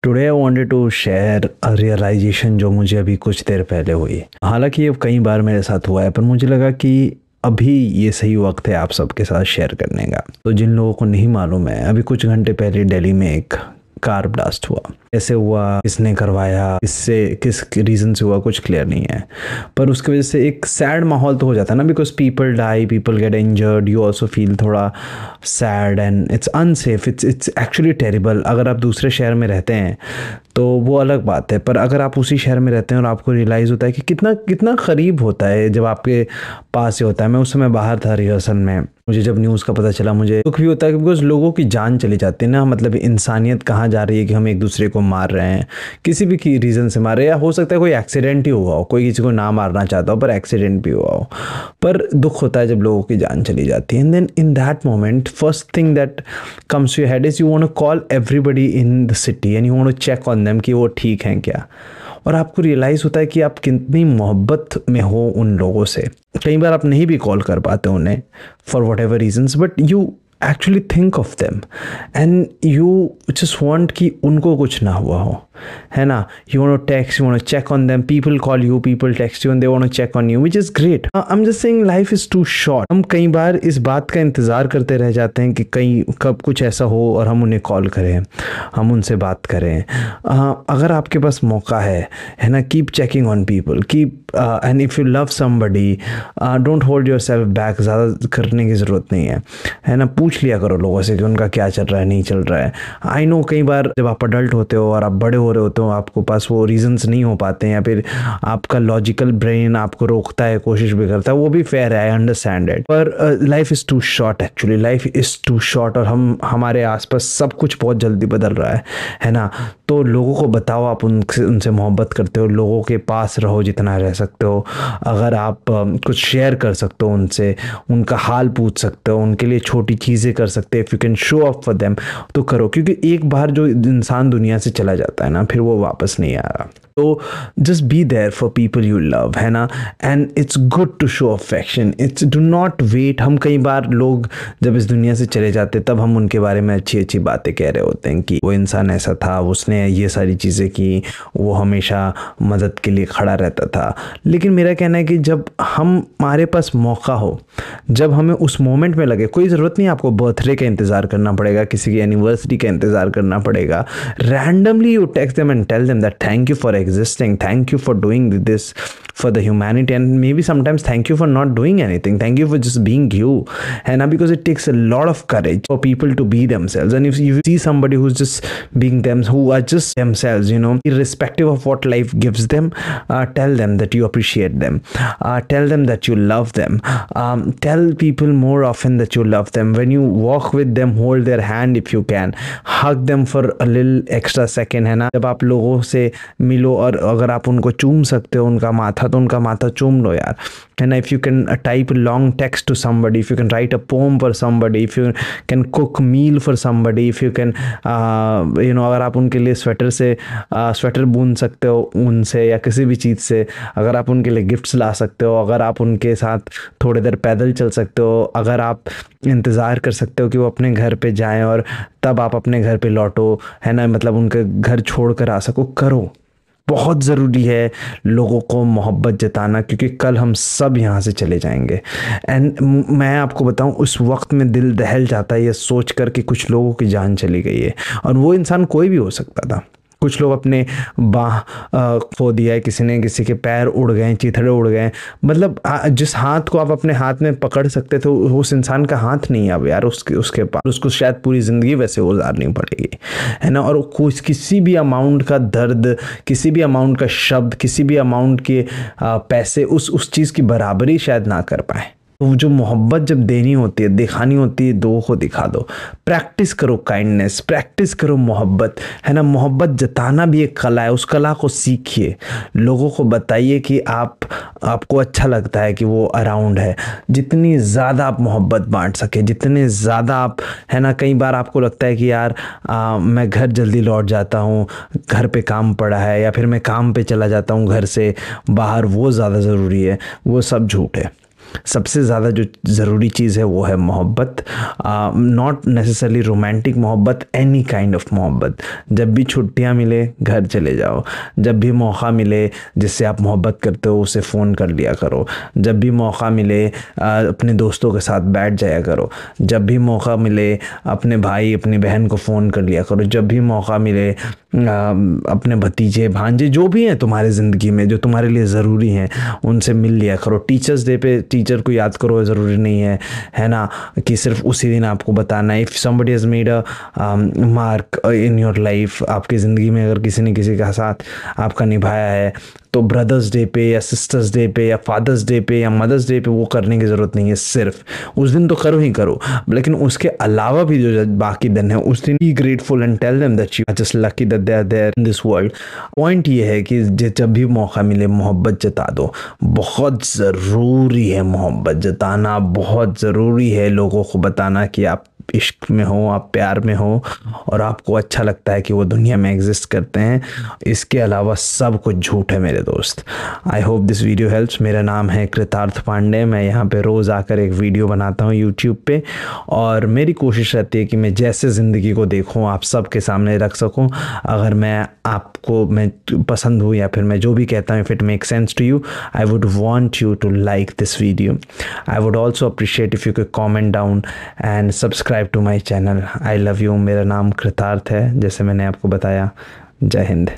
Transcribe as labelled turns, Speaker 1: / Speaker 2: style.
Speaker 1: Today I wanted to share a realisation जो मुझे अभी कुछ देर पहले हुई। हालांकि ये कई बार मेरे साथ हुआ है, पर मुझे लगा कि अभी ये सही वक्त है आप सबके साथ शेयर करने का। तो जिन लोगों को नहीं मालूम है, अभी कुछ घंटे पहले दिल्ली में एक कार ब्लास्ट हुआ। कैसे हुआ, किसने करवाया, किससे, किस रीज़न से हुआ, कुछ क्लियर नहीं है। पर उसकी वजह से एक सैड माहौल तो हो जाता है ना, because people die, people get injured, you also feel थोड़ा sad and it's unsafe, it's actually terrible. अगर आप दूसरे शहर में रहते हैं तो वो अलग बात है, पर अगर आप उसी शहर में रहते हैं और आपको रियलाइज़ होता है कि कितना कितना करीब होता है जब आपके पास ही होता है। मैं उस समय बाहर था रिहर्सल में, मुझे जब न्यूज़ का पता चला मुझे दुख भी होता है, बिकॉज लोगों की जान चली जाती है ना। मतलब इंसानियत कहाँ जा रही है कि हम एक दूसरे को मार रहे हैं, किसी भी रीज़न से मार रहे हैं। या हो सकता है कोई एक्सीडेंट ही हुआ हो, कोई किसी को ना मारना चाहता हो पर एक्सीडेंट भी हुआ हो। पर दुख होता है जब लोगों की जान चली जाती है। And then in that moment first thing that comes to your head is you want to call everybody in the city and you want to check on them कि वो ठीक हैं क्या। और आपको रियलाइज़ होता है कि आप कितनी मोहब्बत में हो उन लोगों से। कई बार आप नहीं भी कॉल कर पाते उन्हें for whatever reasons, but you actually think of them and you just want कि उनको कुछ ना हुआ हो, है ना। You want to text, you want to check on them, people call you, people text you and they want to check on you, which is great. I am just saying life is too short. हम कई बार इस बात का इंतज़ार करते रह जाते हैं कि कब कुछ ऐसा हो और हम उन्हें कॉल करें, हम उनसे बात करें। अगर आपके पास मौका है ना, keep checking on people, keep and if you love somebody don't hold your self back. ज़्यादा करने की ज़रूरत नहीं है ना। पूछ लिया करो लोगों से कि उनका क्या चल रहा है, नहीं चल रहा है। आई नो कई बार जब आप अडल्ट होते हो और आप बड़े हो रहे होते हो, आपको पास वो रीजंस नहीं हो पाते हैं, या फिर आपका लॉजिकल ब्रेन आपको रोकता है, कोशिश भी करता है, वो भी फेयर है, आई अंडरस्टैंड इट। पर life is too short, actually life is too short. और हमारे आसपास सब कुछ बहुत जल्दी बदल रहा है ना। तो लोगों को बताओ आप उनसे मोहब्बत करते हो, लोगों के पास रहो जितना रह सकते हो। अगर आप कुछ शेयर कर सकते हो उनसे, उनका हाल पूछ सकते हो, उनके लिए छोटी चीज़ें कर सकते हैं, if you can show up for them तो करो। क्योंकि एक बार जो इंसान दुनिया से चला जाता है ना, फिर वो वापस नहीं आ रहा। तो just be there for people you love, है ना। And it's good to show affection, it's do not wait. हम कई बार लोग जब इस दुनिया से चले जाते तब हम उनके बारे में अच्छी अच्छी बातें कह रहे होते हैं कि वो इंसान ऐसा था, उसने ये सारी चीज़ें की, वो हमेशा मदद के लिए खड़ा रहता था। लेकिन मेरा कहना है कि जब हमारे पास मौका हो, जब हमें उस मोमेंट में लगे, कोई ज़रूरत नहीं आपको बर्थडे का इंतज़ार करना पड़ेगा, किसी की एनिवर्सरी का इंतज़ार करना पड़ेगा। Randomly you text them and tell them that thank you for existing, thank you for doing this for the humanity, and maybe sometimes thank you for not doing anything, thank you for just being you, है ना। because it takes a lot of courage for people to be themselves, and if you see somebody who's just being them, who are just themselves, you know, irrespective of what life gives them, tell them that you appreciate them, tell them that you love them, tell people more often that you love them. When you walk with them, hold their hand if you can, hug them for a little extra second, है ना। जब आप लोगों से मिलो और अगर आप उनको चूम सकते हो उनका माथा, तो उनका माथा चूम लो यार, है ना। If you can type long text to somebody, if you can write a poem for somebody, if you can cook meal for somebody, if you can you know, अगर आप उनके लिए स्वेटर बुन सकते हो उनसे या किसी भी चीज़ से, अगर आप उनके लिए गिफ्ट्स ला सकते हो, अगर आप उनके साथ थोड़ी देर पैदल चल सकते हो, अगर आप इंतज़ार कर सकते हो कि वो अपने घर पे जाएं और तब आप अपने घर पे लौटो, है ना, मतलब उनके घर छोड़ कर आ सको, करो। बहुत ज़रूरी है लोगों को मोहब्बत जताना, क्योंकि कल हम सब यहाँ से चले जाएंगे। एंड मैं आपको बताऊँ, उस वक्त में दिल दहल जाता है ये सोच कर कि कुछ लोगों की जान चली गई है, और वो इंसान कोई भी हो सकता था। कुछ लोग अपने बाह खो दिया है, किसी ने किसी के पैर उड़ गए, चीथड़े उड़ गए। मतलब जिस हाथ को आप अपने हाथ में पकड़ सकते थे उस इंसान का हाथ नहीं अब यार उसके पास, उसको शायद पूरी ज़िंदगी वैसे गुजारनी पड़ेगी, है ना। और कुछ किसी भी अमाउंट का दर्द, किसी भी अमाउंट का शब्द, किसी भी अमाउंट के पैसे उस चीज़ की बराबरी शायद ना कर पाए। तो जो मोहब्बत जब देनी होती है, दिखानी होती है, दो को दिखा दो। प्रैक्टिस करो काइंडनेस, प्रैक्टिस करो मोहब्बत, है ना। मोहब्बत जताना भी एक कला है, उस कला को सीखिए। लोगों को बताइए कि आपको अच्छा लगता है कि वो अराउंड है। जितनी ज़्यादा आप मोहब्बत बांट सके, जितने ज़्यादा आप, है ना। कई बार आपको लगता है कि यार मैं घर जल्दी लौट जाता हूँ, घर पे काम पड़ा है, या फिर मैं काम पे चला जाता हूँ घर से बाहर, वो ज़्यादा ज़रूरी है। वो सब झूठ है। सबसे ज़्यादा जो ज़रूरी चीज़ है वो है मोहब्बत, नॉट नेसेसरली रोमांटिक मोहब्बत, एनी काइंड ऑफ मोहब्बत। जब भी छुट्टियाँ मिले घर चले जाओ, जब भी मौका मिले जिससे आप मोहब्बत करते हो उसे फ़ोन कर लिया करो, जब भी मौका मिले अपने दोस्तों के साथ बैठ जाया करो, जब भी मौका मिले अपने भाई अपनी बहन को फ़ोन कर लिया करो, जब भी मौका मिले अपने भतीजे भांजे जो भी हैं तुम्हारे ज़िंदगी में जो तुम्हारे लिए ज़रूरी हैं उनसे मिल लिया करो। टीचर्स डे पे टीचर को याद करो, ज़रूरी नहीं है ना कि सिर्फ उसी दिन आपको बताना है। If somebody has made a mark in your life, आपकी ज़िंदगी में अगर किसी ने किसी का साथ आपका निभाया है तो ब्रदर्स डे पे या सिस्टर्स डे पे या फादर्स डे पे या मदर्स डे पे वो करने की ज़रूरत नहीं है। सिर्फ उस दिन तो करो ही करो, लेकिन उसके अलावा भी जो बाकी दिन है उस दिन be grateful and tell them that you are just lucky that they are there in this world. Point ये है कि जब भी मौका मिले मोहब्बत जता दो। बहुत ज़रूरी है मोहब्बत जताना, बहुत ज़रूरी है लोगों को बताना कि आप इश्क में हो, आप प्यार में हो और आपको अच्छा लगता है कि वो दुनिया में एग्जिस्ट करते हैं। इसके अलावा सब कुछ झूठ है मेरे दोस्त। I hope this video helps. मेरा नाम है कृतार्थ पांडे, मैं यहाँ पे रोज़ आकर एक वीडियो बनाता हूँ यूट्यूब पे और मेरी कोशिश रहती है कि मैं जैसे ज़िंदगी को देखूँ आप सबके सामने रख सकूँ। अगर मैं आपको मैं पसंद हूँ या फिर मैं जो भी कहता हूँ if it make sense to you, I would want you to like this video. I would also appreciate if you can comment down and subscribe to my channel. I love you. मेरा नाम कृतार्थ है जैसे मैंने आपको बताया। जय हिंद।